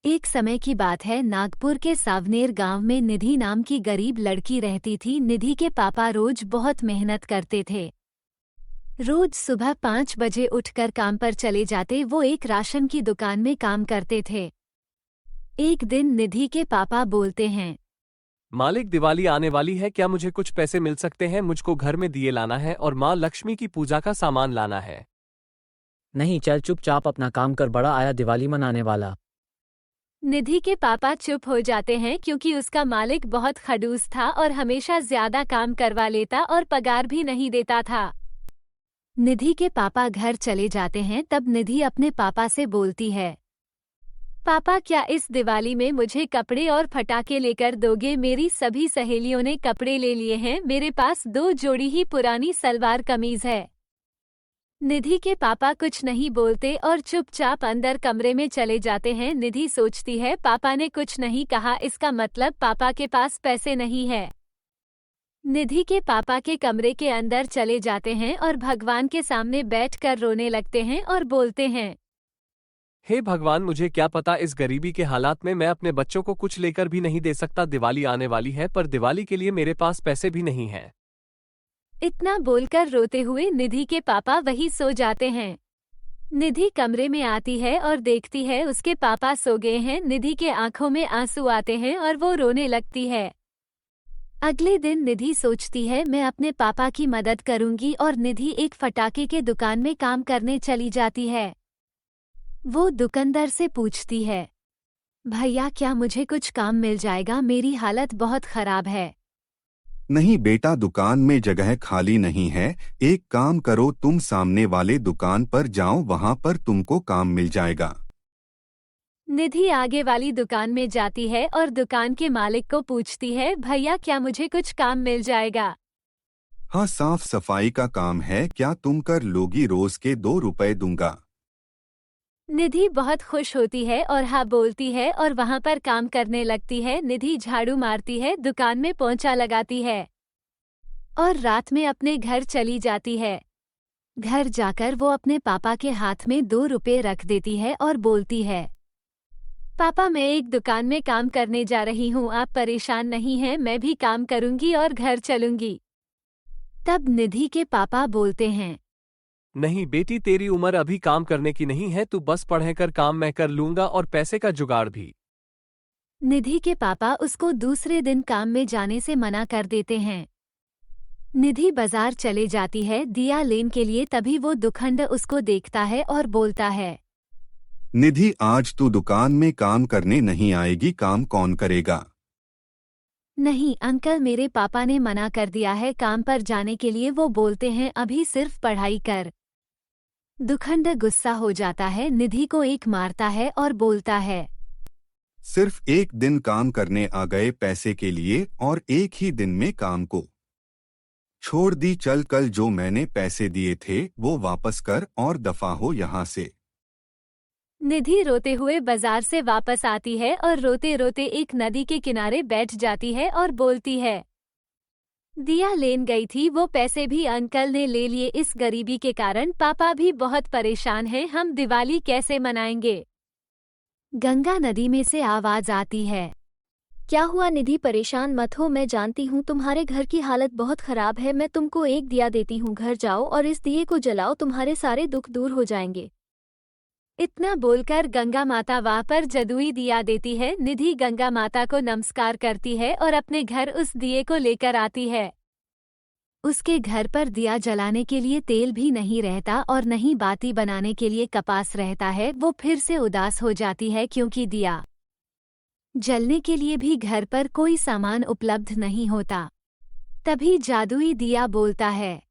एक समय की बात है, नागपुर के सावनेर गांव में निधि नाम की गरीब लड़की रहती थी। निधि के पापा रोज बहुत मेहनत करते थे। रोज सुबह 5 बजे उठकर काम पर चले जाते। वो एक राशन की दुकान में काम करते थे। एक दिन निधि के पापा बोलते हैं, मालिक, दिवाली आने वाली है, क्या मुझे कुछ पैसे मिल सकते हैं? मुझको घर में दिए लाना है और माँ लक्ष्मी की पूजा का सामान लाना है। नहीं, चल चुपचाप अपना काम कर, बड़ा आया दिवाली मनाने वाला। निधि के पापा चुप हो जाते हैं क्योंकि उसका मालिक बहुत खड़ूस था और हमेशा ज्यादा काम करवा लेता और पगार भी नहीं देता था। निधि के पापा घर चले जाते हैं। तब निधि अपने पापा से बोलती है, पापा, क्या इस दिवाली में मुझे कपड़े और पटाखे लेकर दोगे? मेरी सभी सहेलियों ने कपड़े ले लिए हैं, मेरे पास 2 जोड़ी ही पुरानी सलवार कमीज है। निधि के पापा कुछ नहीं बोलते और चुपचाप अंदर कमरे में चले जाते हैं। निधि सोचती है, पापा ने कुछ नहीं कहा, इसका मतलब पापा के पास पैसे नहीं है। निधि के पापा के कमरे के अंदर चले जाते हैं और भगवान के सामने बैठकर रोने लगते हैं और बोलते हैं, हे भगवान, मुझे क्या पता, इस गरीबी के हालात में मैं अपने बच्चों को कुछ लेकर भी नहीं दे सकता। दिवाली आने वाली है पर दिवाली के लिए मेरे पास पैसे भी नहीं हैं। इतना बोलकर रोते हुए निधि के पापा वहीं सो जाते हैं। निधि कमरे में आती है और देखती है उसके पापा सो गए हैं। निधि के आंखों में आंसू आते हैं और वो रोने लगती है। अगले दिन निधि सोचती है, मैं अपने पापा की मदद करूंगी, और निधि एक पटाखे के दुकान में काम करने चली जाती है। वो दुकानदार से पूछती है, भैया, क्या मुझे कुछ काम मिल जाएगा? मेरी हालत बहुत खराब है। नहीं बेटा, दुकान में जगह खाली नहीं है। एक काम करो, तुम सामने वाले दुकान पर जाओ, वहां पर तुमको काम मिल जाएगा। निधि आगे वाली दुकान में जाती है और दुकान के मालिक को पूछती है, भैया, क्या मुझे कुछ काम मिल जाएगा? हाँ, साफ सफाई का काम है, क्या तुम कर लोगी? रोज के 2 रुपए दूंगा। निधि बहुत खुश होती है और हाँ बोलती है और वहां पर काम करने लगती है। निधि झाड़ू मारती है, दुकान में पोंछा लगाती है और रात में अपने घर चली जाती है। घर जाकर वो अपने पापा के हाथ में 2 रुपए रख देती है और बोलती है, पापा, मैं एक दुकान में काम करने जा रही हूँ, आप परेशान नहीं हैं, मैं भी काम करूंगी और घर चलूंगी। तब निधि के पापा बोलते हैं, नहीं बेटी, तेरी उम्र अभी काम करने की नहीं है, तू बस पढ़े कर, काम मैं कर लूंगा और पैसे का जुगाड़ भी। निधि के पापा उसको दूसरे दिन काम में जाने से मना कर देते हैं। निधि बाजार चले जाती है दिया लेने के लिए। तभी वो दुखंड उसको देखता है और बोलता है, निधि, आज तू दुकान में काम करने नहीं आएगी, काम कौन करेगा? नहीं अंकल, मेरे पापा ने मना कर दिया है काम पर जाने के लिए। वो बोलते हैं, अभी सिर्फ पढ़ाई कर। दुखंड गुस्सा हो जाता है, निधि को एक मारता है और बोलता है, सिर्फ एक दिन काम करने आ गए पैसे के लिए, और एक ही दिन में काम को छोड़ दी। चल, कल जो मैंने पैसे दिए थे वो वापस कर और दफा हो यहाँ से। निधि रोते हुए बाजार से वापस आती है और रोते रोते एक नदी के किनारे बैठ जाती है और बोलती है, दिया लेन गई थी, वो पैसे भी अंकल ने ले लिए। इस गरीबी के कारण पापा भी बहुत परेशान हैं, हम दिवाली कैसे मनाएंगे? गंगा नदी में से आवाज आती है, क्या हुआ निधि, परेशान मत हो, मैं जानती हूँ तुम्हारे घर की हालत बहुत खराब है। मैं तुमको एक दिया देती हूँ, घर जाओ और इस दिए को जलाओ, तुम्हारे सारे दुख दूर हो जाएंगे। इतना बोलकर गंगा माता वहां पर जदुई दिया देती है। निधि गंगा माता को नमस्कार करती है और अपने घर उस दिए को लेकर आती है। उसके घर पर दिया जलाने के लिए तेल भी नहीं रहता और नहीं बाती बनाने के लिए कपास रहता है। वो फिर से उदास हो जाती है क्योंकि दिया जलने के लिए भी घर पर कोई सामान उपलब्ध नहीं होता। तभी जादुई दिया बोलता है,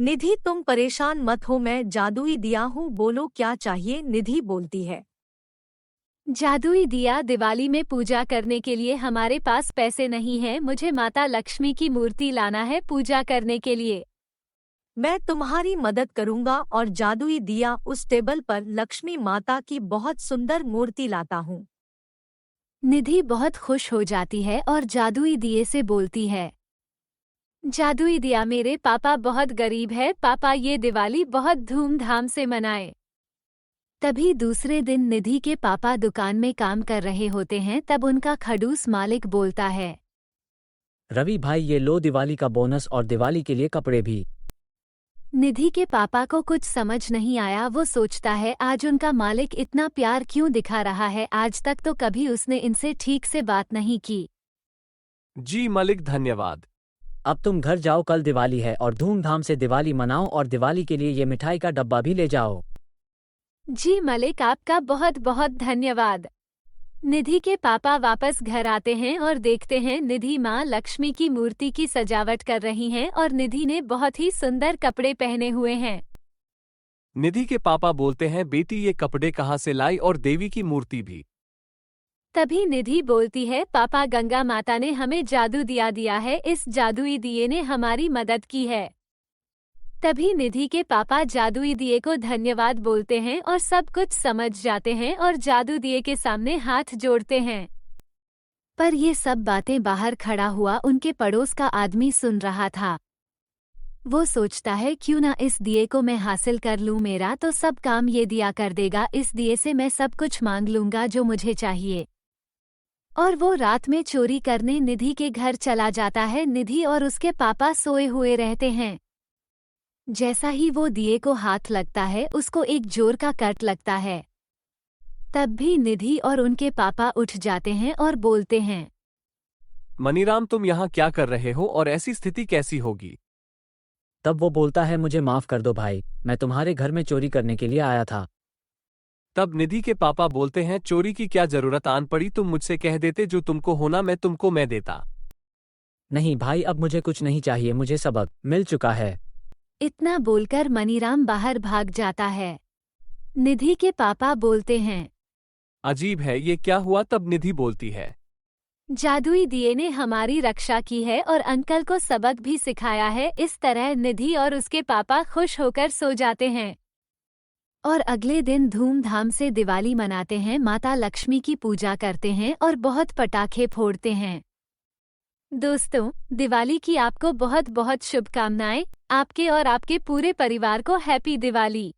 निधि, तुम परेशान मत हो, मैं जादुई दिया हूँ, बोलो क्या चाहिए? निधि बोलती है, जादुई दिया, दिवाली में पूजा करने के लिए हमारे पास पैसे नहीं हैं, मुझे माता लक्ष्मी की मूर्ति लाना है पूजा करने के लिए। मैं तुम्हारी मदद करूंगा और जादुई दिया उस टेबल पर लक्ष्मी माता की बहुत सुंदर मूर्ति लाता हूँ। निधि बहुत खुश हो जाती है और जादुई दिए से बोलती है, जादुई दिया, मेरे पापा बहुत गरीब है, पापा ये दिवाली बहुत धूमधाम से मनाए। तभी दूसरे दिन निधि के पापा दुकान में काम कर रहे होते हैं, तब उनका खड़ूस मालिक बोलता है। रवि भाई ये लो दिवाली का बोनस और दिवाली के लिए कपड़े भी। निधि के पापा को कुछ समझ नहीं आया। वो सोचता है आज उनका मालिक इतना प्यार क्यों दिखा रहा है, आज तक तो कभी उसने इनसे ठीक से बात नहीं की। जी मालिक, धन्यवाद। अब तुम घर जाओ, कल दिवाली है और धूमधाम से दिवाली मनाओ और दिवाली के लिए ये मिठाई का डब्बा भी ले जाओ। जी मालिक, आपका बहुत बहुत धन्यवाद। निधि के पापा वापस घर आते हैं और देखते हैं निधि माँ लक्ष्मी की मूर्ति की सजावट कर रही हैं और निधि ने बहुत ही सुंदर कपड़े पहने हुए हैं। निधि के पापा बोलते हैं, बेटी ये कपड़े कहाँ से लाई और देवी की मूर्ति भी। तभी निधि बोलती है, पापा गंगा माता ने हमें जादू दिया है, इस जादुई दिए ने हमारी मदद की है। तभी निधि के पापा जादुई दिए को धन्यवाद बोलते हैं और सब कुछ समझ जाते हैं और जादू दिए के सामने हाथ जोड़ते हैं। पर ये सब बातें बाहर खड़ा हुआ उनके पड़ोस का आदमी सुन रहा था। वो सोचता है क्यों ना इस दिए को मैं हासिल कर लूं, मेरा तो सब काम ये दिया कर देगा, इस दिए से मैं सब कुछ मांग लूंगा जो मुझे चाहिए। और वो रात में चोरी करने निधि के घर चला जाता है। निधि और उसके पापा सोए हुए रहते हैं। जैसा ही वो दिए को हाथ लगता है उसको एक जोर का कट लगता है। तब भी निधि और उनके पापा उठ जाते हैं और बोलते हैं, मनीराम तुम यहाँ क्या कर रहे हो और ऐसी स्थिति कैसी होगी। तब वो बोलता है, मुझे माफ कर दो भाई, मैं तुम्हारे घर में चोरी करने के लिए आया था। तब निधि के पापा बोलते हैं, चोरी की क्या जरूरत आन पड़ी, तुम मुझसे कह देते, जो तुमको होना मैं देता। नहीं भाई, अब मुझे कुछ नहीं चाहिए, मुझे सबक मिल चुका है। इतना बोलकर मनीराम बाहर भाग जाता है। निधि के पापा बोलते हैं, अजीब है, ये क्या हुआ। तब निधि बोलती है, जादुई दिए ने हमारी रक्षा की है और अंकल को सबक भी सिखाया है। इस तरह निधि और उसके पापा खुश होकर सो जाते हैं और अगले दिन धूमधाम से दिवाली मनाते हैं। माता लक्ष्मी की पूजा करते हैं और बहुत पटाखे फोड़ते हैं। दोस्तों, दिवाली की आपको बहुत बहुत शुभकामनाएं। आपके और आपके पूरे परिवार को हैप्पी दिवाली।